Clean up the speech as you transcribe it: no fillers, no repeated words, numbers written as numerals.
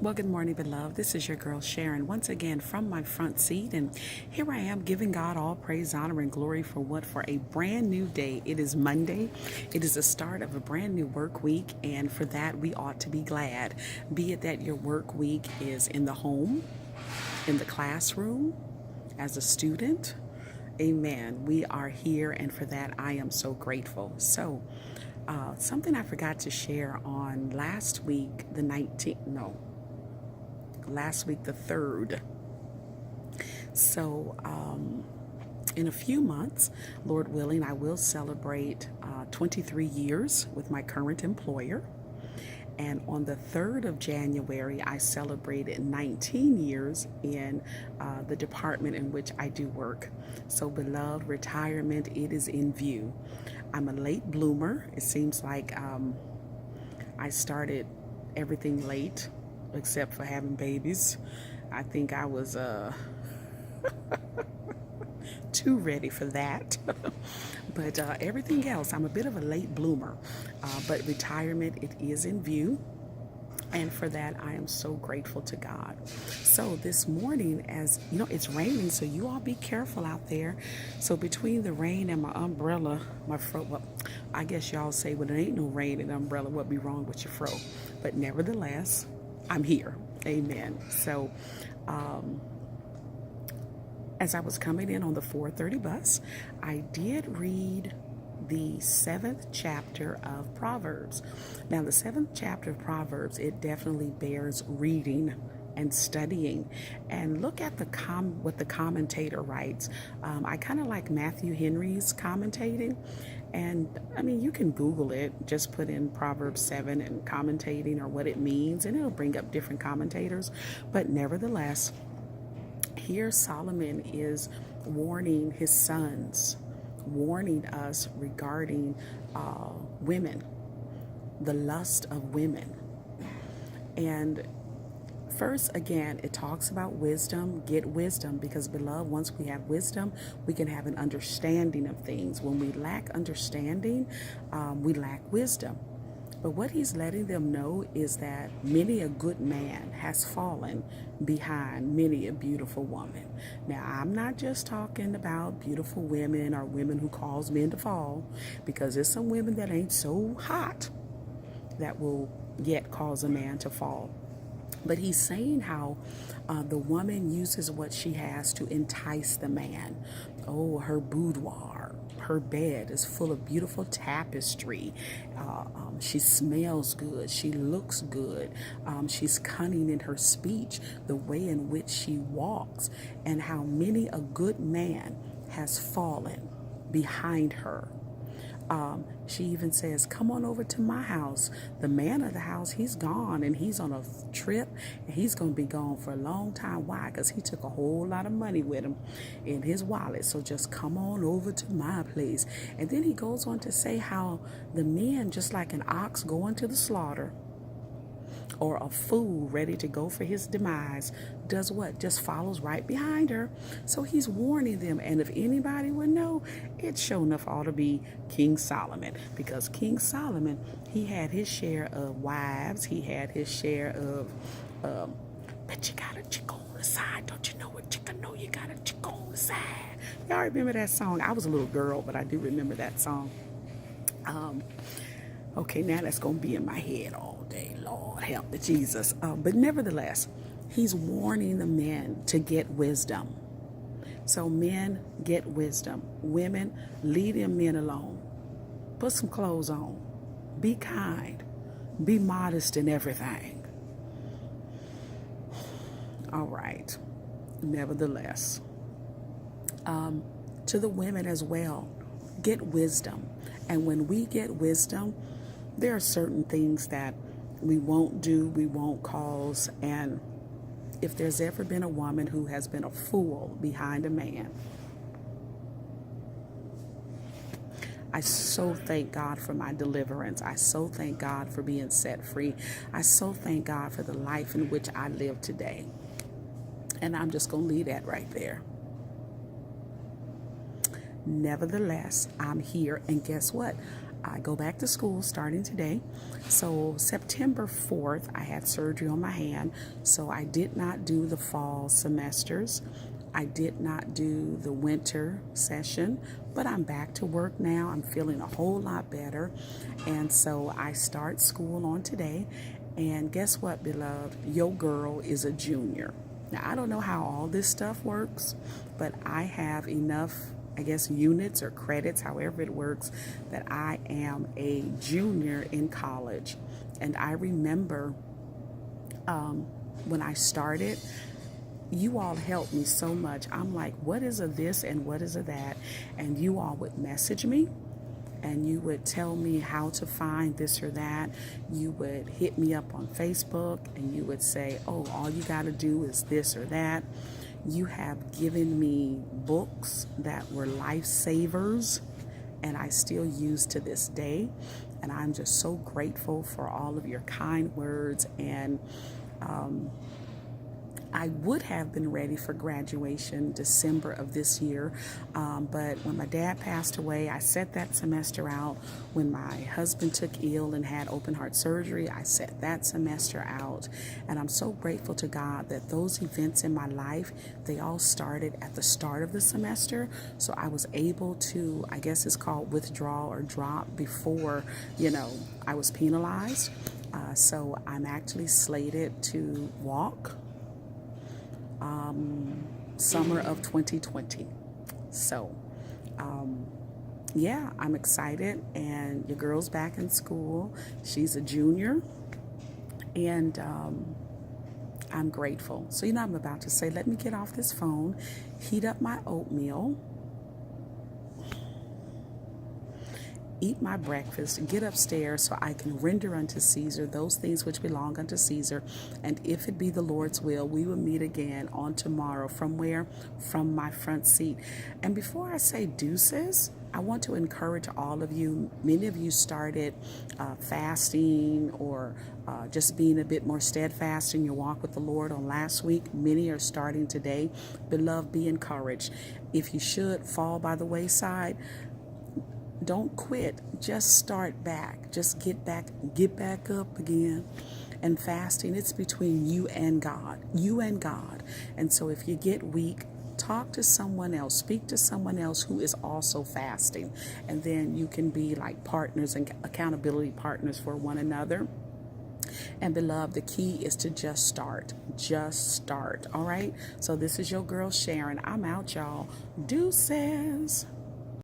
Well, good morning, beloved. This is your girl Sharon once again from my front seat, and here I am giving God all praise, honor, and glory for what? For a brand new day. It is Monday. It is the start of a brand new work week, and for that we ought to be glad. Be it that your work week is in the home, in the classroom, as a student. Amen. We are here, and for that I am so grateful. Something I forgot to share on last week, the 19th, no, last week, the 3rd. So, in a few months, Lord willing, I will celebrate 23 years with my current employer. And on the 3rd of January, I celebrated 19 years in the department in which I do work. So, beloved, retirement, it is in view. I'm a late bloomer. It seems like I started everything late except for having babies. I think I was too ready for that. But everything else, I'm a bit of a late bloomer. But retirement, it is in view. And for that, I am so grateful to God. So this morning, as you know, it's raining, so you all be careful out there. So between the rain and my umbrella, my fro, well, I guess y'all say, well, there ain't no rain and umbrella, what be wrong with your fro? But nevertheless, I'm here. Amen. So, as I was coming in on the 4:30 bus, I did read the 7th chapter of Proverbs. Now, the 7th chapter of Proverbs, it definitely bears reading and studying. And look at what the commentator writes. I kind of like Matthew Henry's commentating. And I mean, you can Google it, just put in Proverbs 7 and commentating or what it means, and it'll bring up different commentators. But nevertheless, here Solomon is warning his sons, warning us regarding women, the lust of women. And first, again, it talks about wisdom. Get wisdom, because, beloved, once we have wisdom, we can have an understanding of things. When we lack understanding, we lack wisdom. But what he's letting them know is that many a good man has fallen behind many a beautiful woman. Now, I'm not just talking about beautiful women or women who cause men to fall, because there's some women that ain't so hot that will yet cause a man to fall. But he's saying how the woman uses what she has to entice the man. Oh, her boudoir, her bed is full of beautiful tapestry. She smells good. She looks good. She's cunning in her speech, the way in which she walks, and how many a good man has fallen behind her. She even says, come on over to my house. The man of the house, he's gone, and he's on a trip, and he's going to be gone for a long time. Why? Because he took a whole lot of money with him in his wallet. So just come on over to my place. And then he goes on to say how the men, just like an ox going to the slaughter, or a fool ready to go for his demise, does what? Just follows right behind her. So he's warning them. And if anybody would know, it sure enough ought to be King Solomon. Because King Solomon, he had his share of wives. He had his share of, but you got a chick on the side. Don't you know a chick? I know you got a chick on the side. Y'all remember that song? I was a little girl, but I do remember that song. Okay, now that's going to be in my head all day. Lord help me, Jesus. But nevertheless, he's warning the men to get wisdom. So men, get wisdom. Women, leave them men alone. Put some clothes on. Be kind. Be modest in everything. All right. Nevertheless, to the women as well, get wisdom. And when we get wisdom, there are certain things that we won't do, we won't cause. And if there's ever been a woman who has been a fool behind a man, I so thank God for my deliverance. I so thank God for being set free. I so thank God for the life in which I live today. And I'm just going to leave that right there. Nevertheless, I'm here, and guess what? I go back to school starting today. So September 4th, I had surgery on my hand. So I did not do the fall semesters. I did not do the winter session, but I'm back to work now. I'm feeling a whole lot better. And so I start school on today. And guess what, beloved? Your girl is a junior. Now, I don't know how all this stuff works, but I have enough, I guess, units or credits, however it works, that I am a junior in college. And I remember when I started, you all helped me so much. I'm like, what is a this and what is a that? And you all would message me and you would tell me how to find this or that. You would hit me up on Facebook and you would say, oh, all you got to do is this or that. You have given me books that were lifesavers and I still use to this day. And I'm just so grateful for all of your kind words. And I would have been ready for graduation December of this year, but when my dad passed away, I set that semester out. When my husband took ill and had open heart surgery, I set that semester out. And I'm so grateful to God that those events in my life, they all started at the start of the semester. So I was able to, I guess it's called withdraw or drop before, I was penalized. So I'm actually slated to walk summer of 2020. So yeah, I'm excited, and your girl's back in school. She's a junior, and I'm grateful. So I'm about to say, let me get off this phone, heat up my oatmeal, eat my breakfast, get upstairs so I can render unto Caesar those things which belong unto Caesar. And if it be the Lord's will, we will meet again on tomorrow. From where? From my front seat. And before I say deuces, I want to encourage all of you. Many of you started fasting or just being a bit more steadfast in your walk with the Lord on last week. Many are starting today. Beloved, be encouraged. If you should fall by the wayside, don't quit. Just start back. Just get back up again. And fasting, it's between you and God. You and God. And so if you get weak, talk to someone else. Speak to someone else who is also fasting. And then you can be like partners and accountability partners for one another. And beloved, the key is to just start. Just start. All right? So this is your girl, Sharon. I'm out, y'all. Deuces.